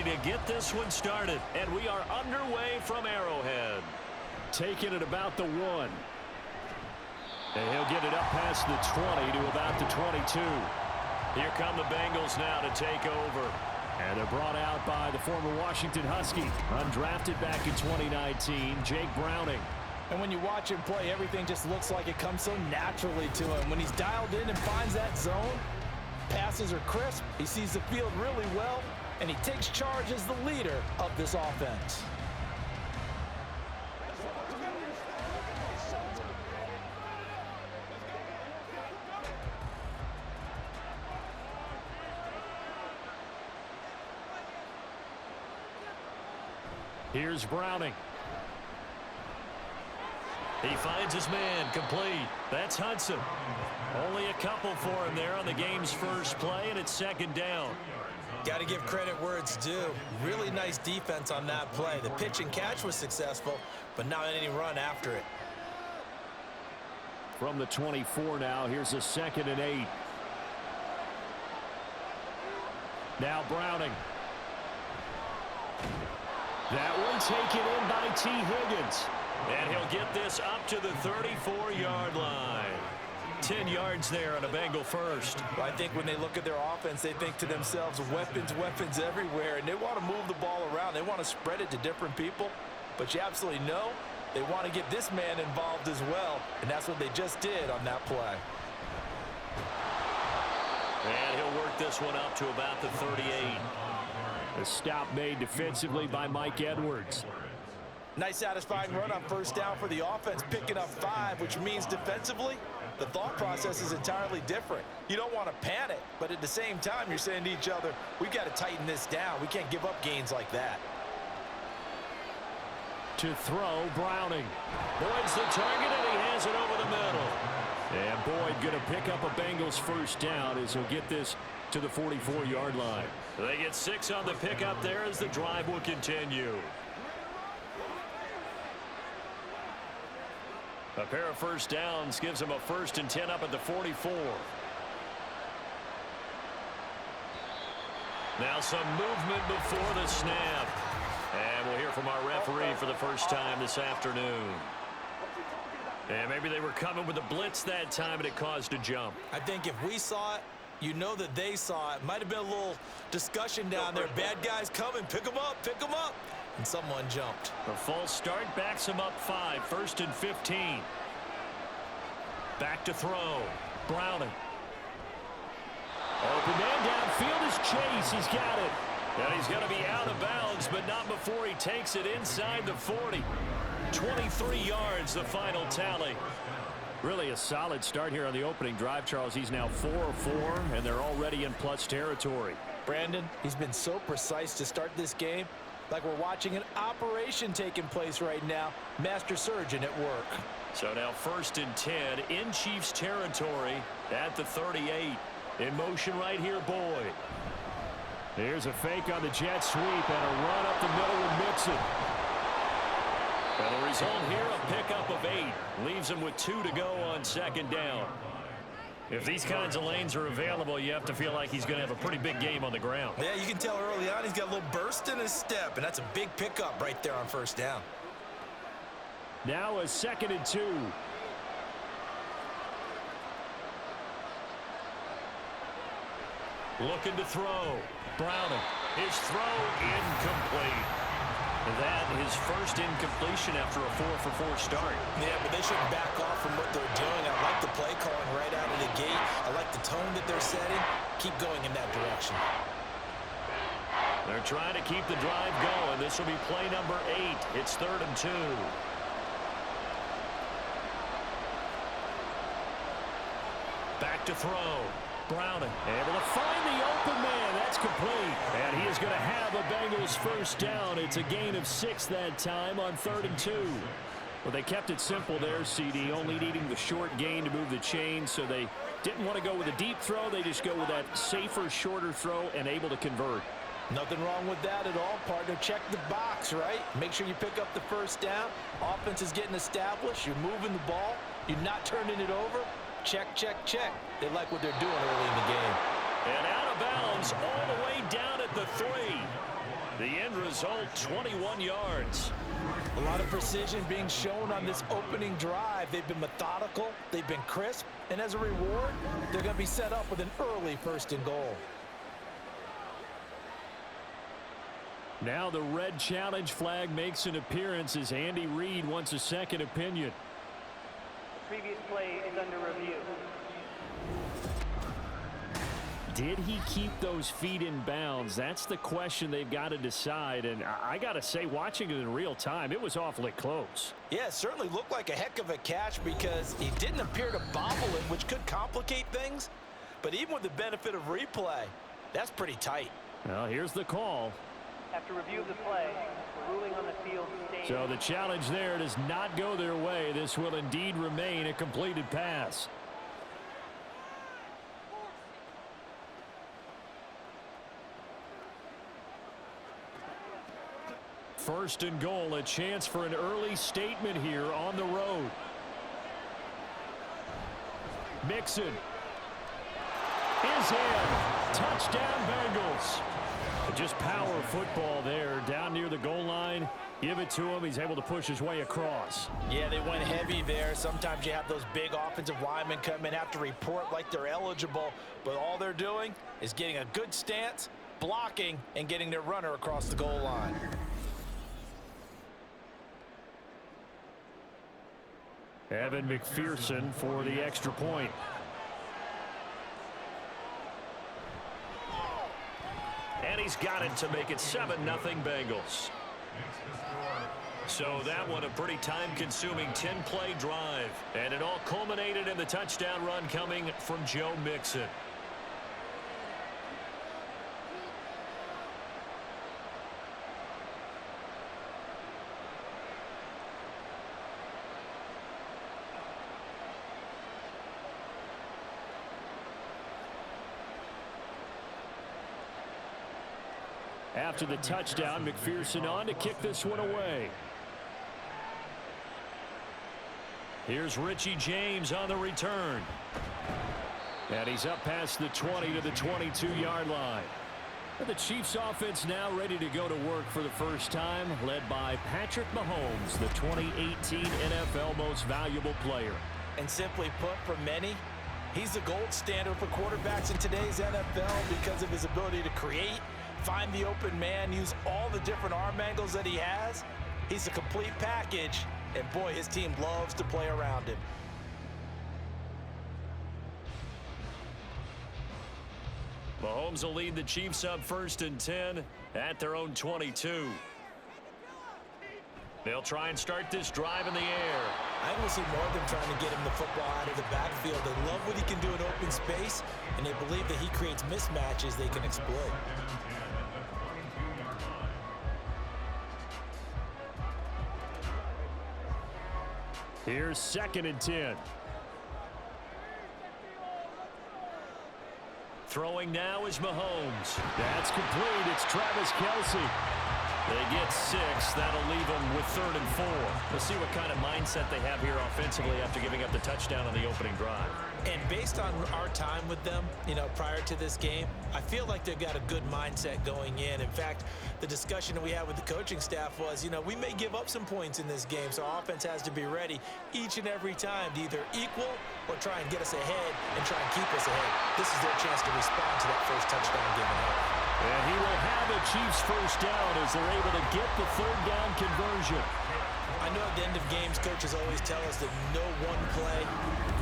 to get this one started. And we are underway from Arrowhead. Taking it about the 1. And he'll get it up past the 20 to about the 22. Here come the Bengals now to take over. And they're brought out by the former Washington Husky, undrafted back in 2019, Jake Browning. And when you watch him play, everything just looks like it comes so naturally to him. When he's dialed in and finds that zone, passes are crisp, he sees the field really well, and he takes charge as the leader of this offense. Here's Browning. He finds his man, complete. That's Hudson. Only a couple for him there on the game's first play, and it's second down. Got to give credit where it's due. Really nice defense on that play. The pitch and catch was successful, but not any run after it. From the 24 now, here's a 2nd and 8. Now Browning. That one taken in by T. Higgins. And he'll get this up to the 34-yard line. 10 yards there on a Bengal first. Well, I think when they look at their offense, they think to themselves, weapons, weapons everywhere, and they want to move the ball around. They want to spread it to different people. But you absolutely know they want to get this man involved as well, and that's what they just did on that play. And he'll work this one up to about the 38. A stop made defensively by Mike Edwards. Nice satisfying run on first down for the offense, picking up 5, which means defensively, the thought process is entirely different. You don't want to panic, but at the same time, you're saying to each other, we've got to tighten this down. We can't give up gains like that. To throw, Browning. Boyd's the target, and he has it over the middle. And Boyd going to pick up a Bengals first down as he'll get this to the 44-yard line. They get 6 on the pickup there as the drive will continue. A pair of first downs gives them a 1st and 10 up at the 44. Now some movement before the snap. And we'll hear from our referee for the first time this afternoon. And maybe they were coming with a blitz that time and it caused a jump. I think if we saw it, you know that they saw it. Might have been a little discussion down there. Bad guys coming. Pick them up. Pick them up. And someone jumped. A false start backs him up 5. 1st and 15. Back to throw. Browning. Open man downfield is Chase. He's got it. And he's going to be out of bounds, but not before he takes it inside the 40. 23 yards, the final tally. Really a solid start here on the opening drive, Charles. He's now 4 of 4, and they're already in plus territory. Brandon, he's been so precise to start this game, like we're watching an operation taking place right now. Master surgeon at work. So now 1st and 10 in Chiefs territory at the 38. In motion right here, Boyd. Here's a fake on the jet sweep and a run up the middle with Mixon. And the result here, a pickup of 8. Leaves him with 2 to go on 2nd down. If these kinds of lanes are available, you have to feel like he's going to have a pretty big game on the ground. Yeah, you can tell early on he's got a little burst in his step, and that's a big pickup right there on 1st down. Now a 2nd and 2. Looking to throw. Browning. His throw incomplete. That his first incompletion after a 4-for-4 start. Yeah, but they shouldn't back off from what they're doing. I like the play calling right out of the gate. I like the tone that they're setting. Keep going in that direction. They're trying to keep the drive going. This will be play number 8. It's 3rd and 2. Back to throw. Browning able to find the open man. That's complete. And he is going to have a Bengals first down. It's a gain of 6 that time on 3rd and 2. Well, they kept it simple there, CD, only needing the short gain to move the chain, so they didn't want to go with a deep throw. They just go with that safer, shorter throw and able to convert. Nothing wrong with that at all, partner. Check the box, right? Make sure you pick up the first down. Offense is getting established. You're moving the ball. You're not turning it over. Check, check, check. They like what they're doing early in the game. And out of bounds all the way down at the 3. The end result, 21 yards. A lot of precision being shown on this opening drive. They've been methodical, they've been crisp, and as a reward, they're going to be set up with an early 1st and goal. Now the red challenge flag makes an appearance as Andy Reid wants a second opinion. The previous play is under review. Did he keep those feet in bounds? That's the question they've got to decide. And I got to say, watching it in real time, it was awfully close. Yeah, it certainly looked like a heck of a catch because he didn't appear to bobble it, which could complicate things. But even with the benefit of replay, that's pretty tight. Well, here's the call. After review of the play, the ruling on the field stays. So the challenge there does not go their way. This will indeed remain a completed pass. First and goal, a chance for an early statement here on the road. Mixon is in. Touchdown, Bengals. Just power football there down near the goal line. Give it to him. He's able to push his way across. Yeah, they went heavy there. Sometimes you have those big offensive linemen come in, have to report like they're eligible, but all they're doing is getting a good stance, blocking, and getting their runner across the goal line. Evan McPherson for the extra point. And he's got it to make it 7-0 Bengals. So that one a pretty time-consuming 10-play drive. And it all culminated in the touchdown run coming from Joe Mixon. After the touchdown, McPherson on to kick this one away. Here's Richie James on the return. And he's up past the 20 to the 22-yard line. The Chiefs offense now ready to go to work for the first time, led by Patrick Mahomes, the 2018 NFL Most Valuable Player. And simply put, for many, he's the gold standard for quarterbacks in today's NFL because of his ability to create, find the open man, use all the different arm angles that he has. He's a complete package, and boy, his team loves to play around him. Mahomes will lead the Chiefs up 1st and 10 at their own 22. They'll try and start this drive in the air. I will see more of them trying to get him the football out of the backfield. They love what he can do in open space, and they believe that he creates mismatches they can exploit. Here's 2nd and 10. Throwing now is Mahomes. That's complete. It's Travis Kelce. They get 6. That'll leave them with 3rd and 4. We'll see what kind of mindset they have here offensively after giving up the touchdown on the opening drive. And based on our time with them, prior to this game, I feel like they've got a good mindset going in. In fact, the discussion that we had with the coaching staff was, we may give up some points in this game, so our offense has to be ready each and every time to either equal or try and get us ahead and try and keep us ahead. This is their chance to respond to that first touchdown given up. And he will have the Chiefs first down as they're able to get the 3rd down conversion. I know at the end of games, coaches always tell us that no one play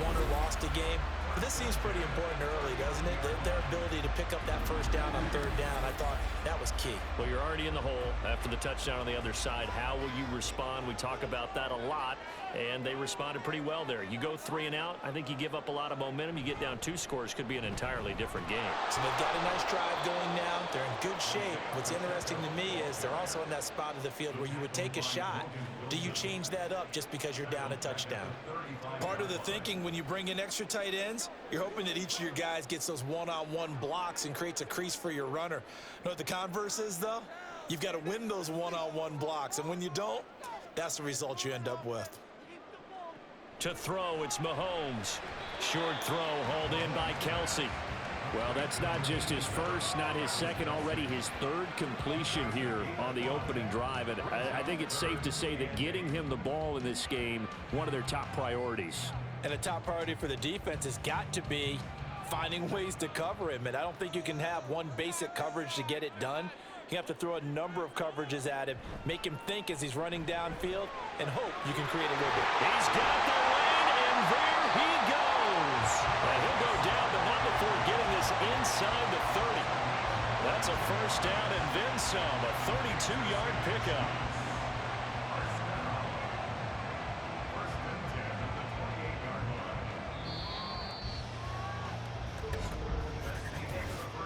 won or lost a game. But this seems pretty important early, doesn't it? Their ability to pick up that first down on 3rd down, I thought that was key. Well, you're already in the hole after the touchdown on the other side. How will you respond? We talk about that a lot, and they responded pretty well there. You go 3 and out, I think you give up a lot of momentum. You get down 2 scores, could be an entirely different game. So they've got a nice drive going now. They're in good shape. What's interesting to me is they're also in that spot of the field where you would take a shot. Do you change that up just because you're down a touchdown? Part of the thinking when you bring in extra tight ends, you're hoping that each of your guys gets those one-on-one blocks and creates a crease for your runner. You know what the converse is, though? You've got to win those one-on-one blocks, and when you don't, that's the result you end up with. To throw, it's Mahomes. Short throw hauled in by Kelce. Well, that's not just his first, not his second, already his third completion here on the opening drive. And I think it's safe to say that getting him the ball in this game, one of their top priorities. And a top priority for the defense has got to be finding ways to cover him. And I don't think you can have one basic coverage to get it done. You have to throw a number of coverages at him, make him think as he's running downfield, and hope you can create a little bit. He's got the lane, and there he goes. And he'll go down, but not before getting this inside the 30. That's a first down and then some, a 32-yard pickup.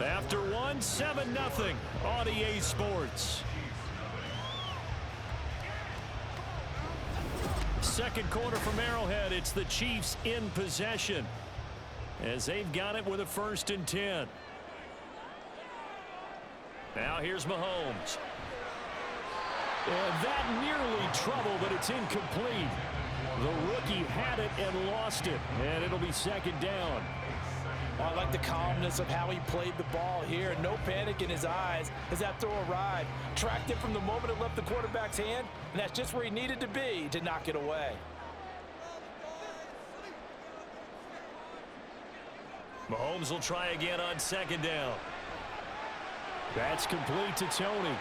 After one, 7-0 on EA Sports. Second quarter from Arrowhead. It's the Chiefs in possession as they've got it with a 1st and 10. Now here's Mahomes. And that nearly trouble, but it's incomplete. The rookie had it and lost it, and it'll be 2nd down. I like the calmness of how he played the ball here. No panic in his eyes as that throw arrived. Tracked it from the moment it left the quarterback's hand, and that's just where he needed to be to knock it away. Mahomes will try again on 2nd down. That's complete to Tony.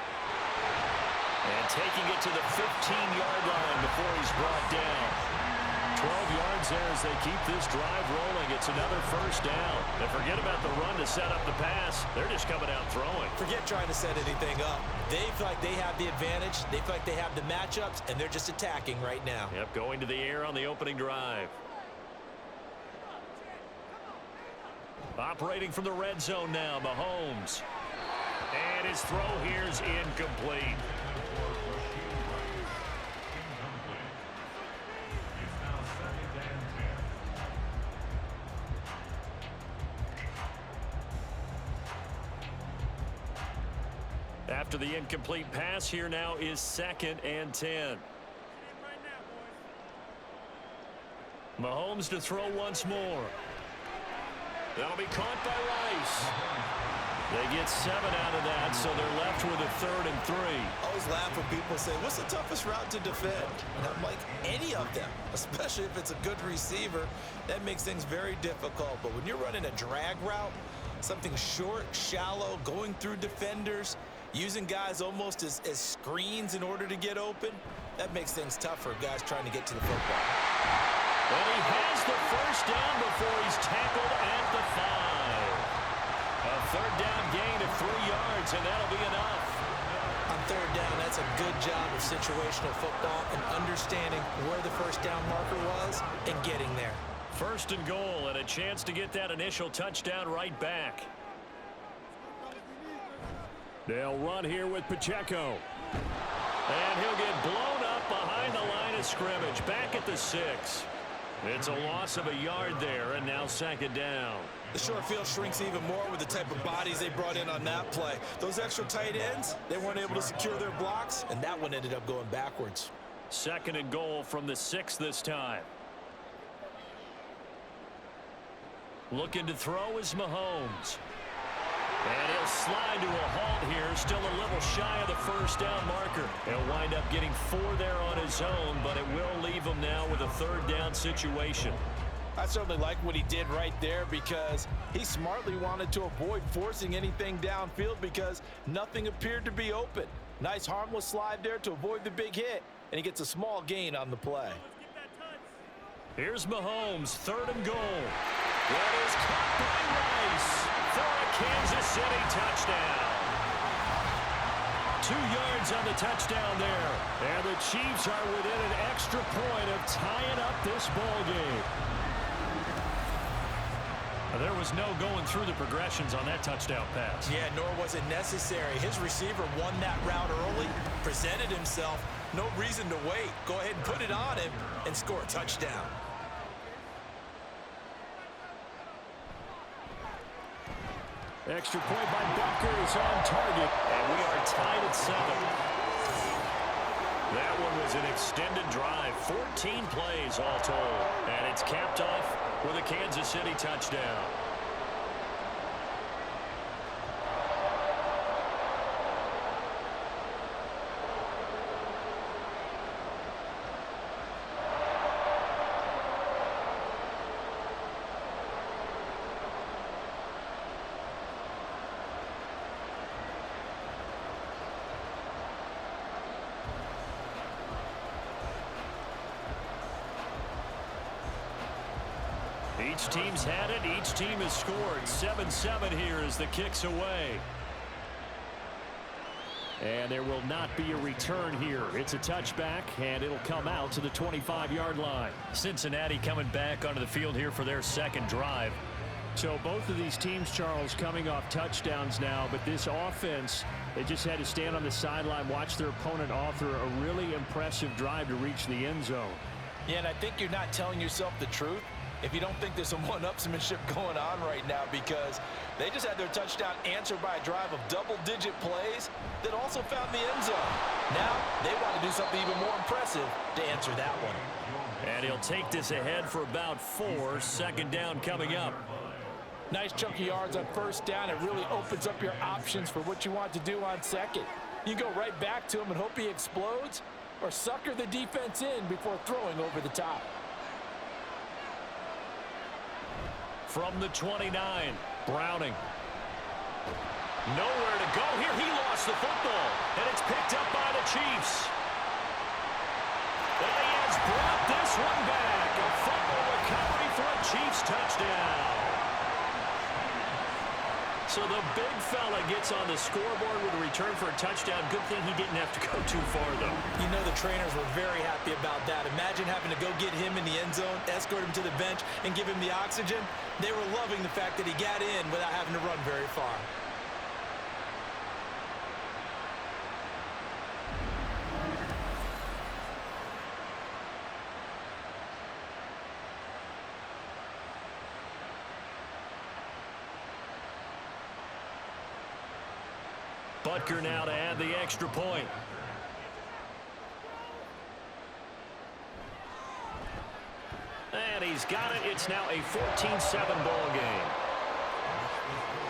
And taking it to the 15-yard line before he's brought down. 12 yards there as they keep this drive rolling. It's another 1st down. And forget about the run to set up the pass. They're just coming out throwing. Forget trying to set anything up. They feel like they have the advantage. They feel like they have the matchups, and they're just attacking right now. Yep, going to the air on the opening drive. Operating from the red zone now, Mahomes. And his throw here is incomplete. After the incomplete pass, here now is 2nd and 10. Mahomes to throw once more. That'll be caught by Rice. They get 7 out of that, so they're left with a 3rd and 3. I always laugh when people say, what's the toughest route to defend? And I'm like, any of them, especially if it's a good receiver. That makes things very difficult. But when you're running a drag route, something short, shallow, going through defenders, using guys almost as screens in order to get open, that makes things tough for guys trying to get to the football. And he has the 1st down before he's tackled at the 5. A 3rd down gain of 3 yards, and that'll be enough. On 3rd down, that's a good job of situational football and understanding where the 1st down marker was and getting there. 1st and goal, and a chance to get that initial touchdown right back. They'll run here with Pacheco. And he'll get blown up behind the line of scrimmage, back at the 6. It's a loss of a yard there, and now 2nd down. The short field shrinks even more with the type of bodies they brought in on that play. Those extra tight ends, they weren't able to secure their blocks, and that one ended up going backwards. 2nd and goal from the 6 this time. Looking to throw is Mahomes. And he'll slide to a halt here, still a little shy of the 1st down marker. He'll wind up getting 4 there on his own, but it will leave him now with a 3rd down situation. I certainly like what he did right there because he smartly wanted to avoid forcing anything downfield because nothing appeared to be open. Nice harmless slide there to avoid the big hit, and he gets a small gain on the play. Here's Mahomes, 3rd and goal. That is caught by Rice for a Kansas City touchdown. 2 yards on the touchdown there. And the Chiefs are within an extra point of tying up this ball game. There was no going through the progressions on that touchdown pass. Yeah, nor was it necessary. His receiver won that route early, presented himself. No reason to wait. Go ahead and put it on him and score a touchdown. Extra point by Bucker is on target, and we are tied at 7. That one was an extended drive, 14 plays all told, and it's capped off with a Kansas City touchdown. Each team's had it. Each team has scored. 7-7 here as the kick's away. And there will not be a return here. It's a touchback, and it'll come out to the 25-yard line. Cincinnati coming back onto the field here for their second drive. So both of these teams, Charles, coming off touchdowns now, but this offense, they just had to stand on the sideline, watch their opponent author a really impressive drive to reach the end zone. Yeah, and I think you're not telling yourself the truth if you don't think there's some one-upsmanship going on right now, because they just had their touchdown answered by a drive of double-digit plays that also found the end zone. Now they want to do something even more impressive to answer that one. And he'll take this ahead for about 4. Second down coming up. Nice chunky yards on first down. It really opens up your options for what you want to do on second. You go right back to him and hope he explodes, or sucker the defense in before throwing over the top. From the 29, Browning. Nowhere to go here. He lost the football, and it's picked up by the Chiefs. And he has brought this one back. A fumble recovery for a Chiefs touchdown. So the big fella gets on the scoreboard with a return for a touchdown. Good thing he didn't have to go too far, though. You know the trainers were very happy about that. Imagine having to go get him in the end zone, escort him to the bench, and give him the oxygen. They were loving the fact that he got in without having to run very far. Butker now to add the extra point. And he's got it. It's now a 14-7 ball game.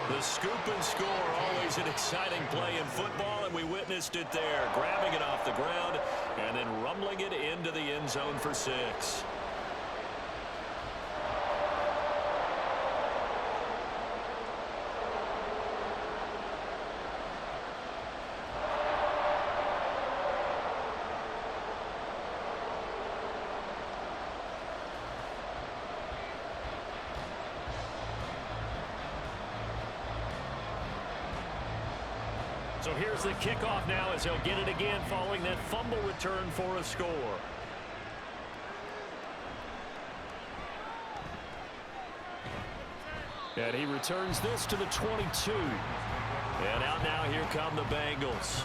The scoop and score, always an exciting play in football, and we witnessed it there. Grabbing it off the ground and then rumbling it into the end zone for 6. So here's the kickoff now as he'll get it again following that fumble return for a score. And he returns this to the 22. And out now, here come the Bengals.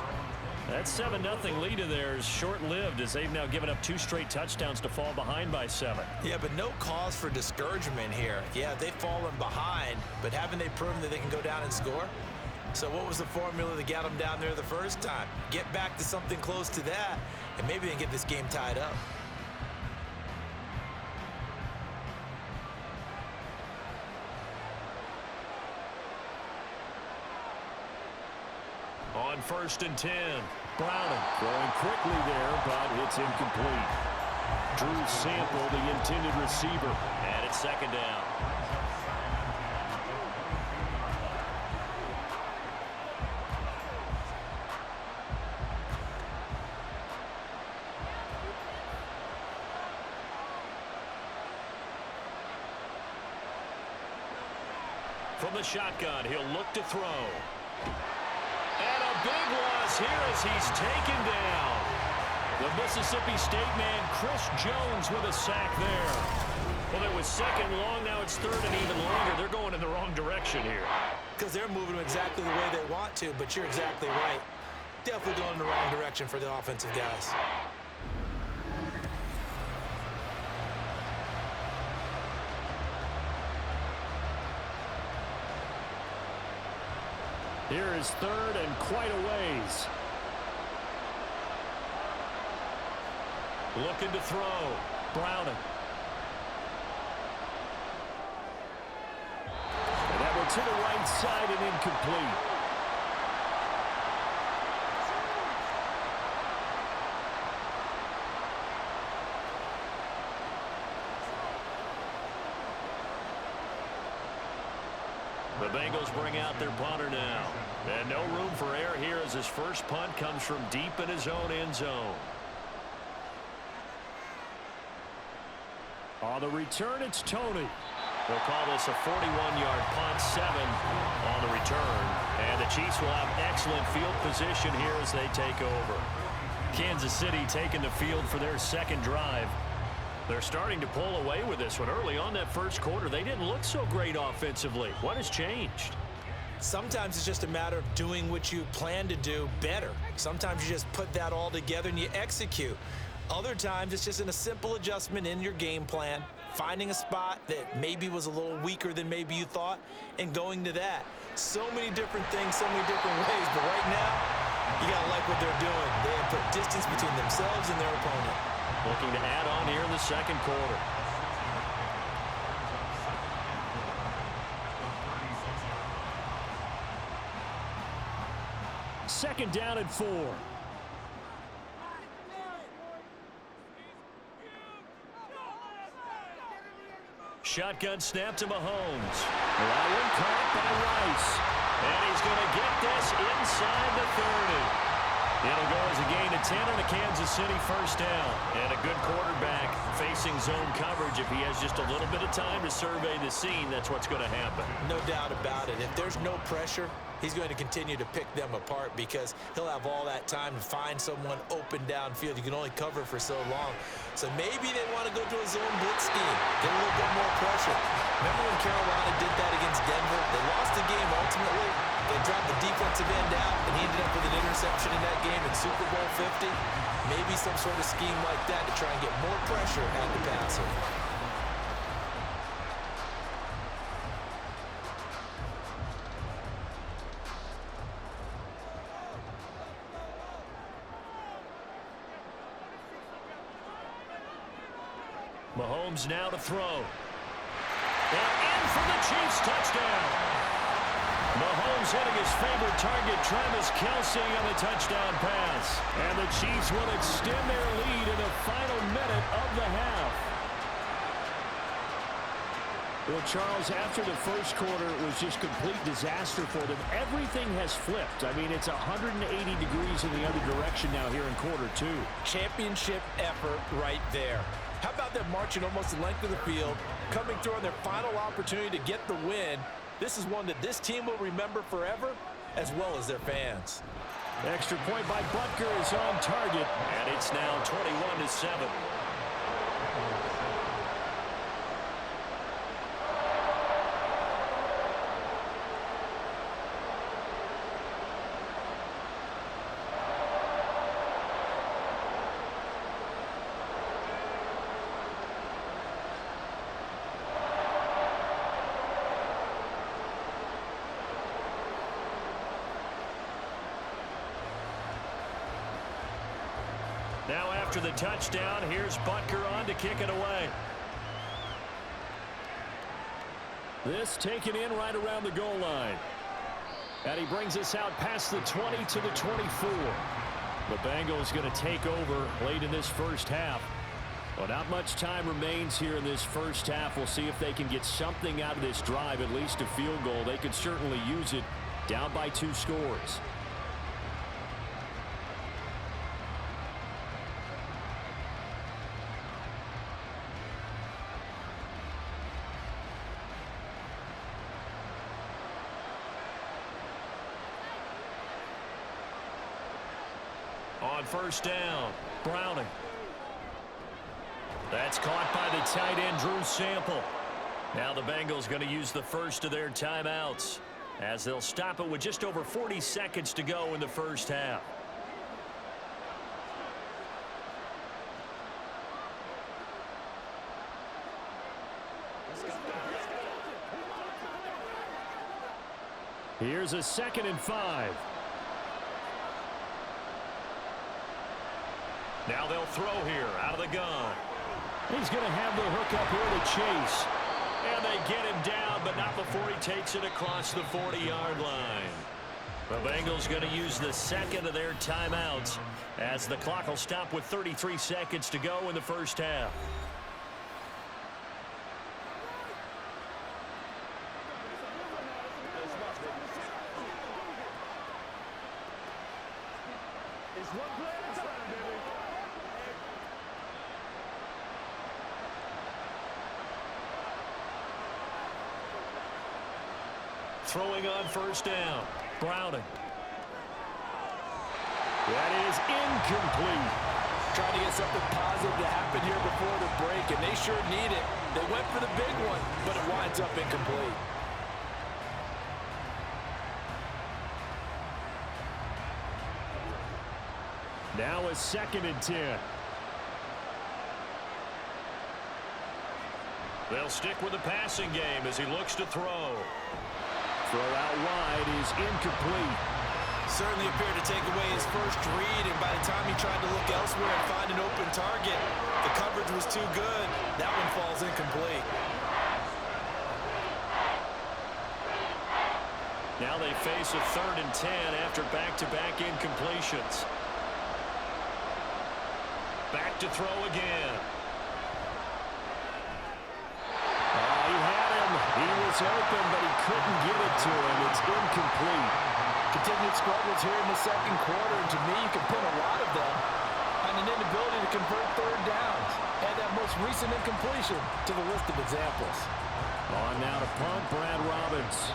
That 7-0 lead of theirs is short-lived as they've now given up 2 straight touchdowns to fall behind by 7. Yeah, but no cause for discouragement here. Yeah, they've fallen behind, but haven't they proven that they can go down and score? So what was the formula that got them down there the first time? Get back to something close to that, and maybe they can get this game tied up. On 1st and 10. Browning throwing quickly there, but it's incomplete. Drew Sample, the intended receiver. And it's second down. From the shotgun, he'll look to throw. And a big loss here as he's taken down. The Mississippi State man, Chris Jones, with a sack there. Well, it was second long. Now it's third and even longer. They're going in the wrong direction here. Because they're moving exactly the way they want to, but you're exactly right. Definitely going in the wrong direction for the offensive guys. Here is third and quite a ways. Looking to throw. Browning. And that one to the right side and incomplete. The Bengals bring out their punter now. And no room for error here as his first punt comes from deep in his own end zone. On the return, it's Tony. They'll call this a 41-yard punt, 7 on the return. And the Chiefs will have excellent field position here as they take over. Kansas City taking the field for their second drive. They're starting to pull away with this one. Early on that first quarter, they didn't look so great offensively. What has changed? Sometimes it's just a matter of doing what you plan to do better. Sometimes you just put that all together and you execute. Other times it's just in a simple adjustment in your game plan, finding a spot that maybe was a little weaker than maybe you thought, and going to that. So many different things, so many different ways, but right now, you got to like what they're doing. They have put distance between themselves and their opponent. Looking to add on here in the second quarter. Second down and 4. Shotgun snap to Mahomes. That one caught by Rice. And he's going to get this inside the 30. It'll go as a gain of 10 on a Kansas City first down. And a good quarterback facing zone coverage. If he has just a little bit of time to survey the scene, that's what's going to happen. No doubt about it. If there's no pressure, he's going to continue to pick them apart because he'll have all that time to find someone open downfield. You can only cover for so long. So maybe they want to go to a zone blitz scheme, get a little bit more pressure. Remember when Carolina did that against Denver? They lost the game ultimately. They dropped the defensive end out, and he ended up with an interception in that game in Super Bowl 50. Maybe some sort of scheme like that to try and get more pressure at the passer. Mahomes now to throw. And in for the Chiefs touchdown. Mahomes hitting his favorite target, Travis Kelce, on the touchdown pass. And the Chiefs will extend their lead in the final minute of the half. Well, Charles, after the first quarter, it was just complete disaster for them. Everything has flipped. I mean, it's 180 degrees in the other direction now here in quarter 2. Championship effort right there. How about them marching almost the length of the field, coming through on their final opportunity to get the win? This is one that this team will remember forever, as well as their fans. Extra point by Butker is on target. And it's now 21-7. Now after the touchdown, here's Butker on to kick it away. This taken in right around the goal line. And he brings us out past the 20 to the 24. The Bengals going to take over late in this first half. Well, not much time remains here in this first half. We'll see if they can get something out of this drive, at least a field goal. They could certainly use it down by 2 scores. On first down, Browning. That's caught by the tight end, Drew Sample. Now the Bengals going to use the first of their timeouts as they'll stop it with just over 40 seconds to go in the first half. Here's a 2nd and 5. Now they'll throw here out of the gun. He's going to have the hook up here to Chase. And they get him down, but not before he takes it across the 40-yard line. The Bengals going to use the second of their timeouts as the clock will stop with 33 seconds to go in the first half. throwing on first down. Browning. That is incomplete. Trying to get something positive to happen here before the break, and they sure need it. They went for the big one, but it winds up incomplete. Now a 2nd and 10. They'll stick with the passing game as he looks to throw. Throw out wide is incomplete. Certainly appeared to take away his first read, and by the time he tried to look elsewhere and find an open target, the coverage was too good. That one falls incomplete. Now they face a 3rd and 10 after back-to-back incompletions. Back to throw again. He had him. He was open, but he couldn't get it to him. It's incomplete. Continued struggles here in the 2nd quarter, and to me, you can pin a lot of them on an inability to convert 3rd downs. Add that most recent incompletion to the list of examples. On now to punt, Brad Robbins.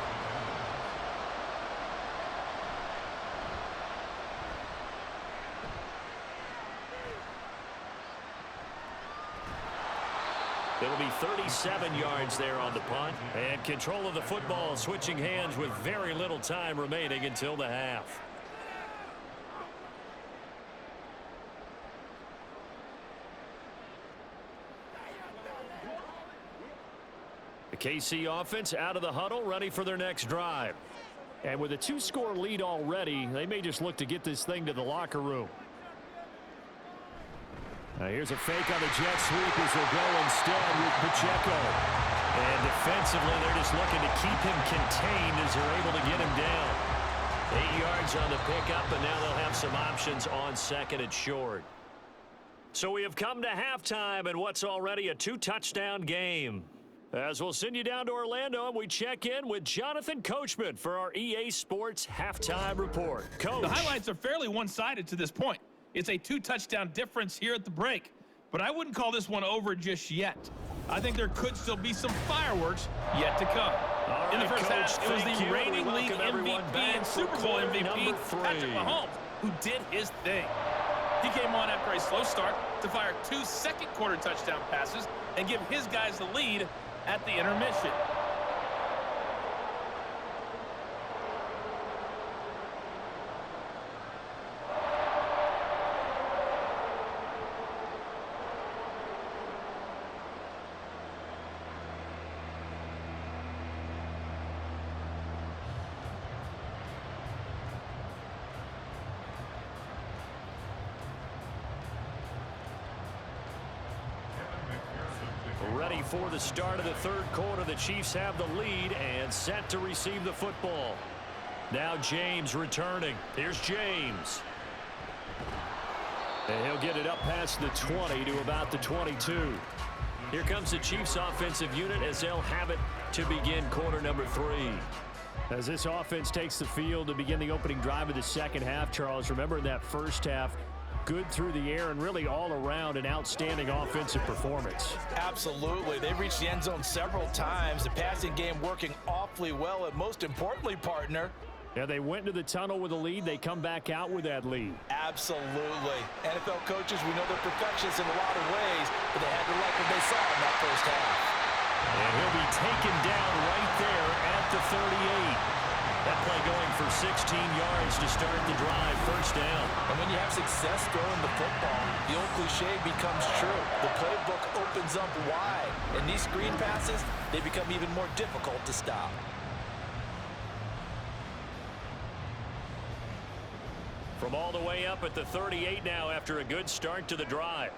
It'll be 37 yards there on the punt. And control of the football switching hands with very little time remaining until the half. The KC offense out of the huddle, ready for their next drive. And with a 2-score lead already, they may just look to get this thing to the locker room. Now here's a fake on the jet sweep as they'll go instead with Pacheco. And defensively, they're just looking to keep him contained as they're able to get him down. 8 yards on the pickup, and now they'll have some options on 2nd and short. So we have come to halftime in what's already a 2-touchdown game. As we'll send you down to Orlando, and we check in with Jonathan Coachman for our EA Sports Halftime Report. Coach. The highlights are fairly one-sided to this point. It's a 2-touchdown difference here at the break, but I wouldn't call this one over just yet. I think there could still be some fireworks yet to come. Right, in the first Coach, half, it was the reigning league MVP and Super Bowl MVP, Patrick Mahomes, who did his thing. He came on after a slow start to fire 2 second-quarter touchdown passes and give his guys the lead at the intermission. Ready for the start of the 3rd quarter. The Chiefs have the lead and set to receive the football. Now James returning. Here's James. And he'll get it up past the 20 to about the 22. Here comes the Chiefs offensive unit as they'll have it to begin quarter number 3. As this offense takes the field to begin the opening drive of the 2nd half, Charles, remember in that first half, good through the air and really all around an outstanding offensive performance. Absolutely. They reached the end zone several times. The passing game working awfully well, and most importantly, partner, Yeah, they went into the tunnel with a lead. They come back out with that lead. absolutely. NFL coaches, we know they're perfectionists in a lot of ways, but they had to like what they saw in that first half. And he'll be taken down right there at the 38. That play going for 16 yards to start the drive. First down. And when you have success throwing the football, the old cliche becomes true. The playbook opens up wide, and these screen passes, they become even more difficult to stop. From all the way up at the 38 now after a good start to the drive.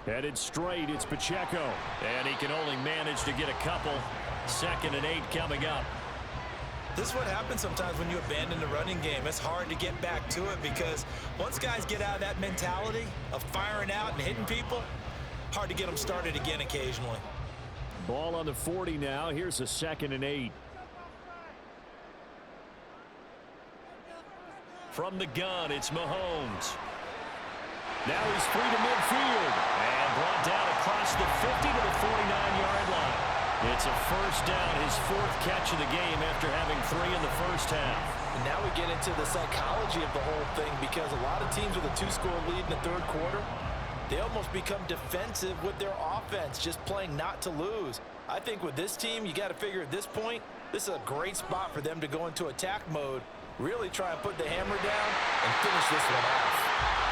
Headed straight, it's Pacheco. And he can only manage to get a couple. 2nd and 8 coming up. This is what happens sometimes when you abandon the running game. It's hard to get back to it because once guys get out of that mentality of firing out and hitting people, hard to get them started again occasionally. Ball on the 40 now. Here's a 2nd and 8. From the gun, it's Mahomes. Now he's free to midfield and brought down across the 50 to the 49-yard line. It's a first down, his fourth catch of the game after having 3 in the first half. And now we get into the psychology of the whole thing, because a lot of teams with a 2-score lead in the third quarter, they almost become defensive with their offense, just playing not to lose. I think with this team, you got to figure at this point, this is a great spot for them to go into attack mode, really try and put the hammer down and finish this one off.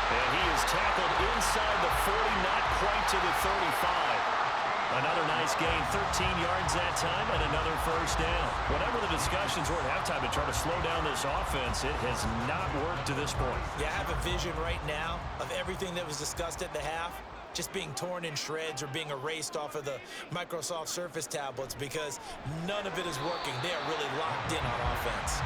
And he is tackled inside the 40, not quite to the 35. Another nice gain, 13 yards that time, and another first down. Whatever the discussions were at halftime to try to slow down this offense, it has not worked to this point. Yeah, I have a vision right now of everything that was discussed at the half just being torn in shreds or being erased off of the Microsoft Surface tablets, because none of it is working. They are really locked in on offense.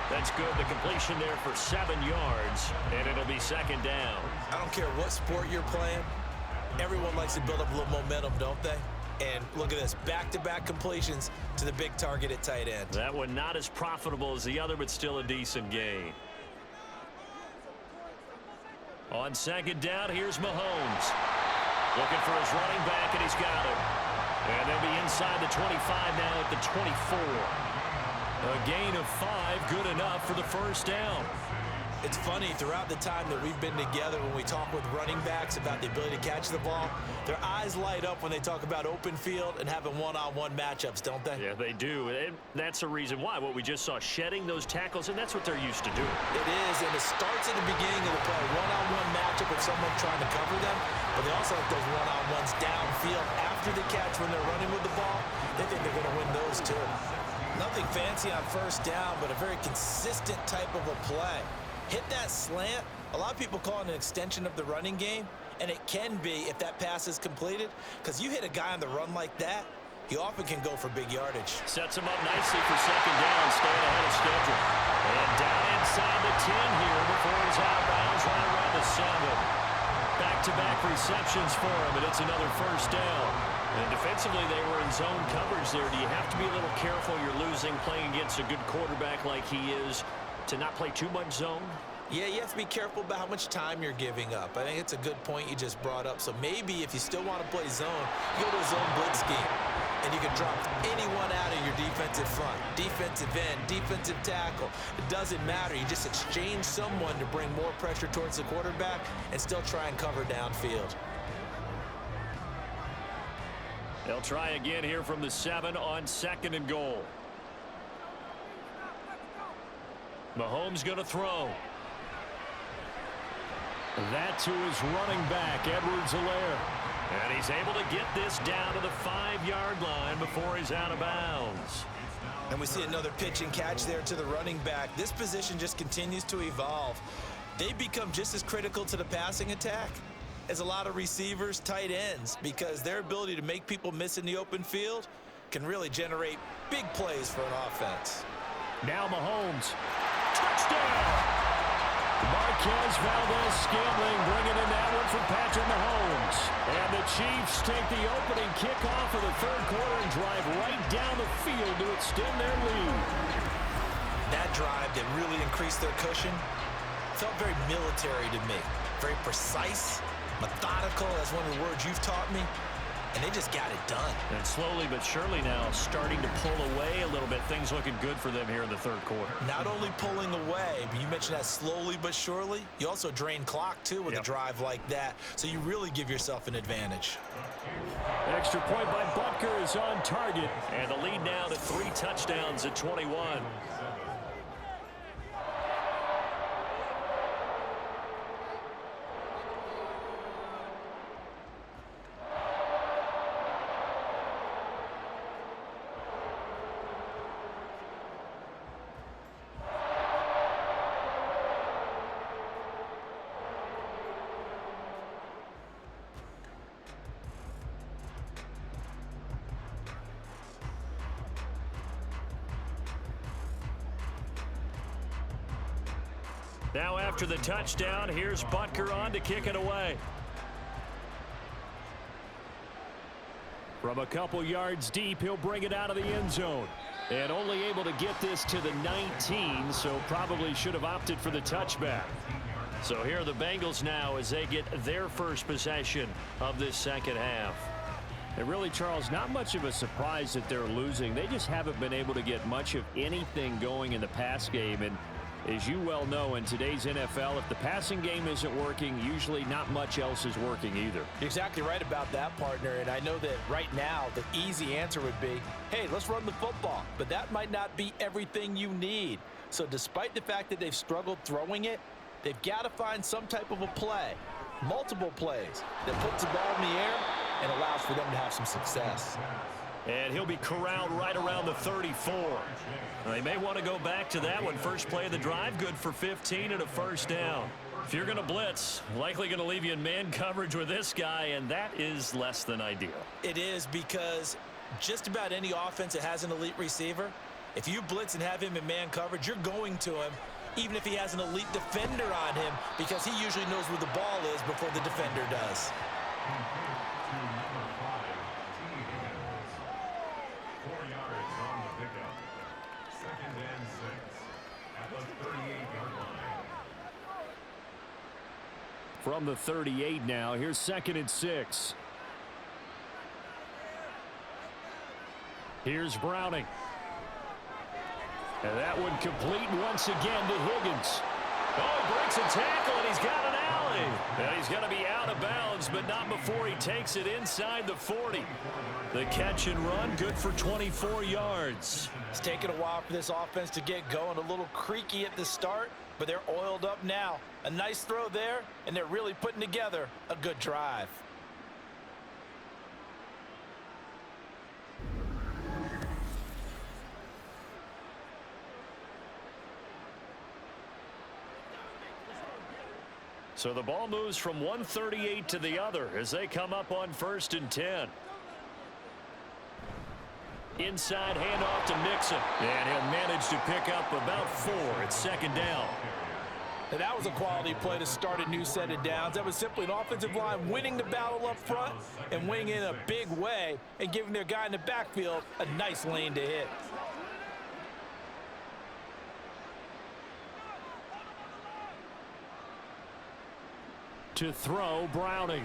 That's good. The completion there for 7 yards, and it'll be second down. I don't care what sport you're playing. Everyone likes to build up a little momentum, don't they? And look at this, back-to-back completions to the big target at tight end. That one not as profitable as the other, but still a decent gain. On second down, here's Mahomes. Looking for his running back, and he's got him. And they'll be inside the 25 now at the 24. A gain of 5, good enough for the first down. It's funny, throughout the time that we've been together, when we talk with running backs about the ability to catch the ball, their eyes light up when they talk about open field and having one-on-one matchups, don't they? Yeah, they do. And that's the reason why. What we just saw, shedding those tackles, and that's what they're used to doing. It is, and it starts at the beginning of the play. One-on-one matchup with someone trying to cover them, but they also have those one-on-ones downfield after the catch when they're running with the ball. They think they're going to win those too. Nothing fancy on first down, but a very consistent type of a play. Hit that slant. A lot of people call it an extension of the running game, and it can be if that pass is completed, because you hit a guy on the run like that, he often can go for big yardage. Sets him up nicely for second down, staying ahead of schedule. And down inside the 10 here before he's out of bounds, right around the 7. Back-to-back receptions for him, and it's another first down. And defensively, they were in zone coverage there. Do you have to be a little careful? You're losing, playing against a good quarterback like he is, to not play too much zone? Yeah, you have to be careful about how much time you're giving up. I think it's a good point you just brought up. So maybe if you still want to play zone, you go to a zone blitz scheme, and you can drop anyone out of your defensive front, defensive end, defensive tackle. It doesn't matter. You just exchange someone to bring more pressure towards the quarterback and still try and cover downfield. They'll try again here from the 7 on second and goal. Mahomes going to throw. That to his running back, Edwards-Helaire. And he's able to get this down to the 5-yard line before he's out of bounds. And we see another pitch and catch there to the running back. This position just continues to evolve. They become just as critical to the passing attack as a lot of receivers, tight ends, because their ability to make people miss in the open field can really generate big plays for an offense. Now Mahomes. Touchdown! Marquez Valdez-Scantling bringing in that one from Patrick Mahomes. And the Chiefs take the opening kickoff of the third quarter and drive right down the field to extend their lead. That drive that really increased their cushion felt very military to me. Very precise, methodical, that's one of the words you've taught me. And they just got it done. And slowly but surely now starting to pull away a little bit. Things looking good for them here in the third quarter. Not only pulling away, but you mentioned that slowly but surely. You also drain clock, too, with a drive like that. So you really give yourself an advantage. Extra point by Butker is on target. And the lead now to 3 touchdowns at 21. Now after the touchdown, here's Butker on to kick it away. From a couple yards deep, he'll bring it out of the end zone. And only able to get this to the 19, so probably should have opted for the touchback. So here are the Bengals now as they get their first possession of this second half. And really, Charles, not much of a surprise that they're losing. They just haven't been able to get much of anything going in the pass game. And as you well know, in today's NFL, if the passing game isn't working, usually not much else is working either. You're exactly right about that, partner. And I know that right now the easy answer would be, hey, let's run the football. But that might not be everything you need. So despite the fact that they've struggled throwing it, they've got to find some type of a play, multiple plays, that puts the ball in the air and allows for them to have some success. And he'll be corralled right around the 34. They may want to go back to that one. First play of the drive, good for 15 and a first down. If you're going to blitz, likely going to leave you in man coverage with this guy, and that is less than ideal. It is, because just about any offense that has an elite receiver, if you blitz and have him in man coverage, you're going to him, even if he has an elite defender on him, because he usually knows where the ball is before the defender does. From the 38 now, here's 2nd and 6. Here's Browning. And that one complete once again to Higgins. Oh, he breaks a tackle, and he's got an alley. And he's going to be out of bounds, but not before he takes it inside the 40. The catch and run, good for 24 yards. It's taken a while for this offense to get going, a little creaky at the start, but they're oiled up now. A nice throw there, and they're really putting together a good drive. So the ball moves from 138 to the other as they come up on 1st and 10. Inside handoff to Mixon, and he'll manage to pick up about 4 at 2nd down. And that was a quality play to start a new set of downs. That was simply an offensive line winning the battle up front and winning in a big way and giving their guy in the backfield a nice lane to hit. To throw, Browning.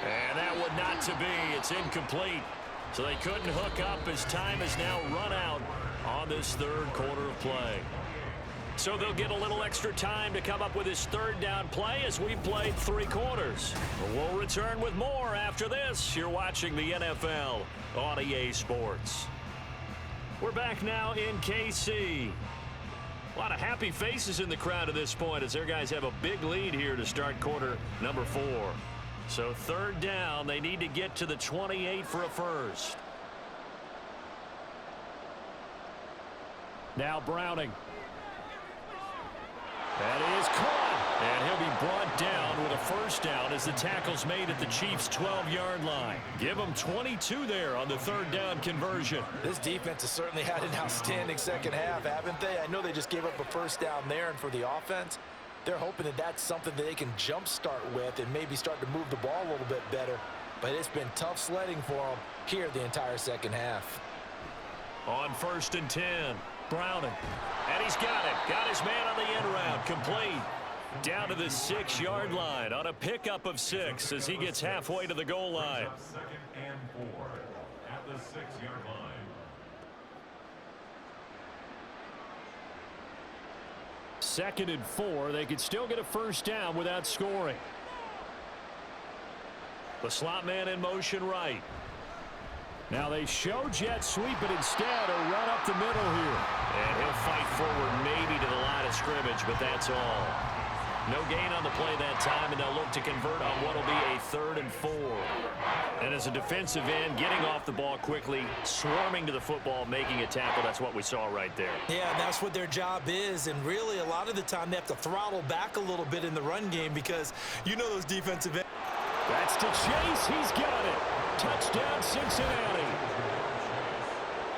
And that one not to be. It's incomplete. So they couldn't hook up as time has now run out on this 3rd quarter of play. So they'll get a little extra time to come up with his 3rd down play as we've played 3 quarters. We'll return with more after this. You're watching the NFL on EA Sports. We're back now in KC. A lot of happy faces in the crowd at this point as their guys have a big lead here to start quarter number 4. So 3rd down, they need to get to the 28 for a first. Now Browning. That is caught, and he'll be brought down with a first down as the tackle's made at the Chiefs' 12-yard line. Give them 22 there on the 3rd down conversion. This defense has certainly had an outstanding second half, haven't they? I know they just gave up a first down there, and for the offense, they're hoping that that's something that they can jumpstart with and maybe start to move the ball a little bit better. But it's been tough sledding for them here the entire second half. On 1st and 10, Browning. And he's got it. Got his man on the end round. Complete. Down to the 6-yard line on a pickup of 6 as he gets halfway to the goal line. 2nd and 4 at the 6-yard line. 2nd and 4. They could still get a first down without scoring. The slot man in motion right. Now they show jet sweep, but instead a run up the middle here. And he'll fight forward maybe to the line of scrimmage, but that's all. No gain on the play that time, and they'll look to convert on what will be a 3rd and 4. And as a defensive end, getting off the ball quickly, swarming to the football, making a tackle, that's what we saw right there. Yeah, and that's what their job is, and really a lot of the time they have to throttle back a little bit in the run game because you know those defensive ends. That's to Chase. He's got it. Touchdown, Cincinnati.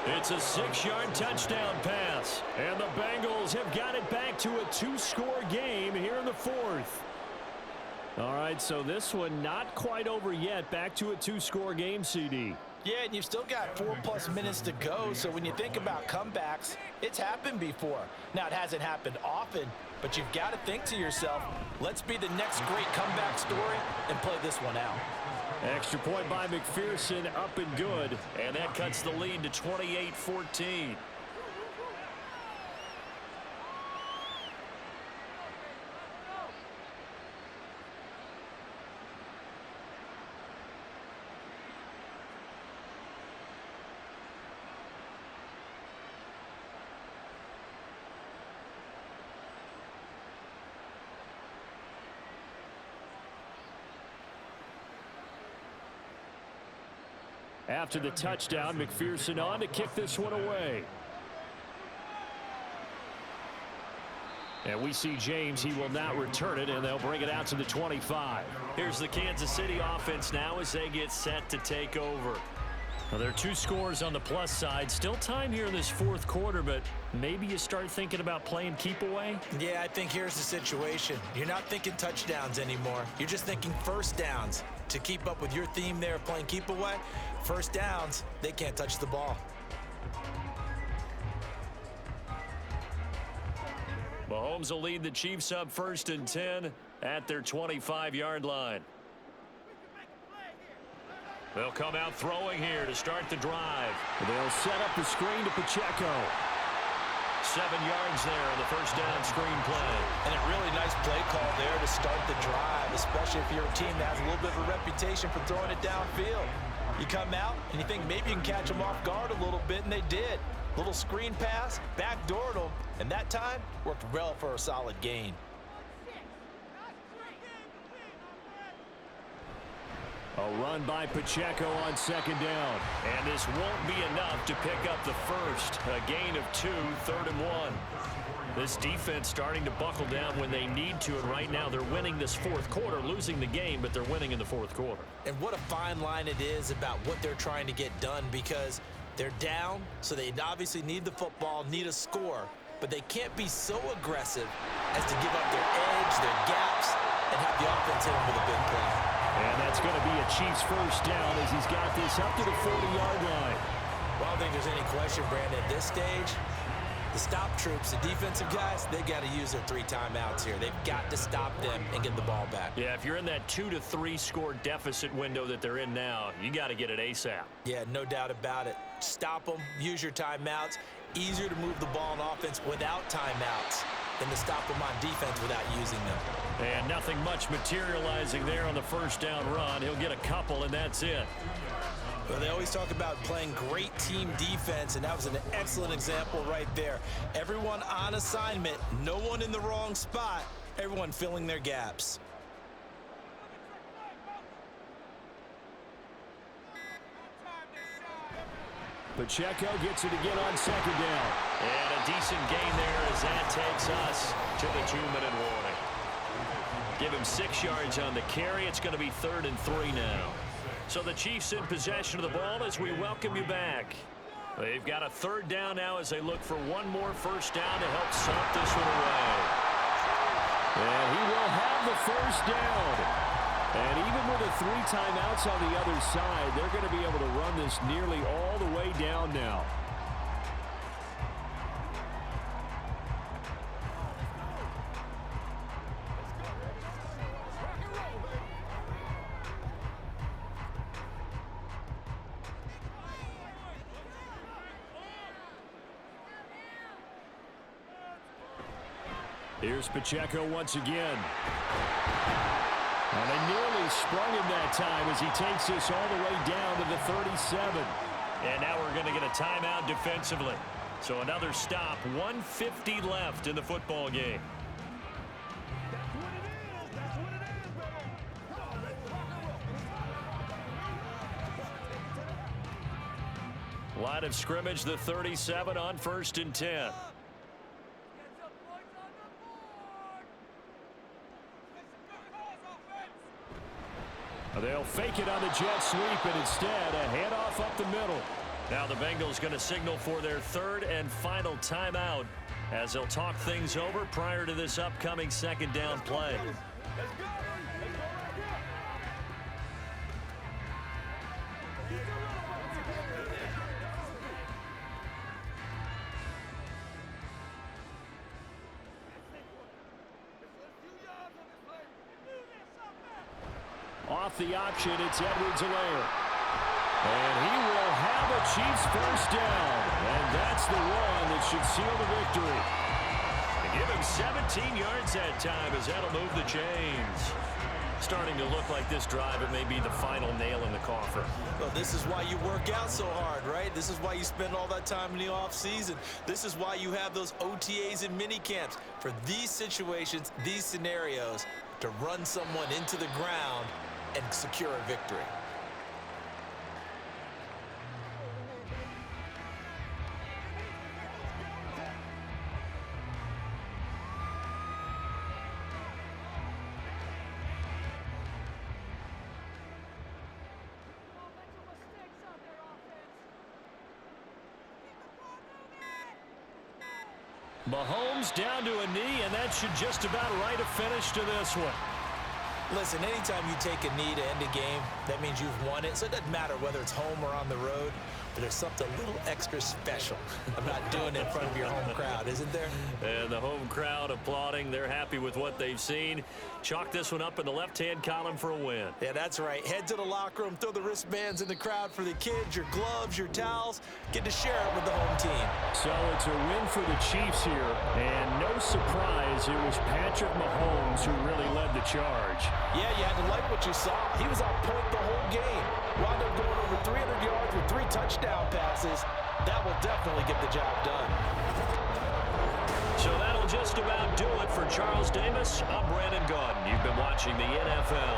It's a 6-yard touchdown pass. And the Bengals have got it back to a 2-score game here in the 4th. All right, so this one not quite over yet. Back to a 2-score game, CD. Yeah, and you've still got 4+ minutes to go, so when you think about comebacks, it's happened before. Now, it hasn't happened often, but you've got to think to yourself, let's be the next great comeback story and play this one out. Extra point by McPherson, up and good, and that cuts the lead to 28-14. After the touchdown, McPherson on to kick this one away. And we see James. He will not return it, and they'll bring it out to the 25. Here's the Kansas City offense now as they get set to take over. Well, there are 2 scores on the plus side. Still time here in this 4th quarter, but maybe you start thinking about playing keep away? Yeah, I think here's the situation. You're not thinking touchdowns anymore. You're just thinking first downs. To keep up with your theme there of playing keep away, first downs, they can't touch the ball. Mahomes will lead the Chiefs up 1st and 10 at their 25-yard line. They'll come out throwing here to start the drive. They'll set up the screen to Pacheco. 7 yards there on the first down screen play. And a really nice play call there to start the drive, especially if you're a team that has a little bit of a reputation for throwing it downfield. You come out and you think maybe you can catch them off guard a little bit, and they did. Little screen pass, backdoored them, and that time worked well for a solid gain. A run by Pacheco on 2nd down. And this won't be enough to pick up the first. A gain of 2, 3rd and 1. This defense starting to buckle down when they need to, and right now they're winning this 4th quarter, losing the game, but they're winning in the 4th quarter. And what a fine line it is about what they're trying to get done, because they're down, so they obviously need the football, need a score, but they can't be so aggressive as to give up their edge, their gaps, and have the offense hit them with a big play. And that's going to be a Chiefs first down as he's got this up to the 40-yard line. Well, I don't think there's any question, Brandon, at this stage, the stop troops, the defensive guys, they got to use their 3 timeouts here. They've got to stop them and get the ball back. Yeah, if you're in that 2 to 3 score deficit window that they're in now, you got to get it ASAP. Yeah, no doubt about it. Stop them, use your timeouts. Easier to move the ball on offense without timeouts than to stop them on defense without using them. And nothing much materializing there on the first down run. He'll get a couple, and that's it. Well, they always talk about playing great team defense, and that was an excellent example right there. Everyone on assignment, no one in the wrong spot, everyone filling their gaps. Pacheco gets it again on 2nd down. And a decent gain there as that takes us to the 2-minute warning. Give him 6 yards on the carry. It's going to be 3rd and 3 now. So the Chiefs in possession of the ball as we welcome you back. They've got a 3rd down now as they look for one more first down to help stop this one away. And he will have the first down. And even with the 3 timeouts on the other side, they're going to be able to run this nearly all the way down now. Here's Pacheco once again. And they nearly sprung him that time as he takes this all the way down to the 37. And now we're going to get a timeout defensively. So another stop, 1:50 left in the football game. Line of scrimmage, the 37 on 1st and 10. They'll fake it on the jet sweep, and instead a handoff up the middle. Now the Bengals going to signal for their 3rd and final timeout as they'll talk things over prior to this upcoming 2nd down play. off the option. It's Edwards-Helaire. And he will have a Chiefs first down. And that's the one that should seal the victory. They give him 17 yards that time as that'll move the chains. Starting to look like this drive, it may be the final nail in the coffin. Well, this is why you work out so hard, right? This is why you spend all that time in the offseason. This is why you have those OTAs and mini camps. For these situations, these scenarios, to run someone into the ground and secure a victory. Mahomes down to a knee, and that should just about write a finish to this one. Listen, anytime you take a knee to end a game, that means you've won it. So it doesn't matter whether it's home or on the road, but there's something a little extra special about doing it in front of your home crowd, isn't there? And the home crowd applauding. They're happy with what they've seen. Chalk this one up in the left-hand column for a win. Yeah, that's right. Head to the locker room, throw the wristbands in the crowd for the kids, your gloves, your towels. Get to share it with the home team. So it's a win for the Chiefs here, and no surprise, it was Patrick Mahomes who really led the charge. Yeah, you had to like what you saw. He was on point the whole game. Wound up going over 300 yards with 3 touchdown passes. That will definitely get the job done. So that'll just about do it for Charles Davis. I'm Brandon Gaudin. You've been watching the NFL.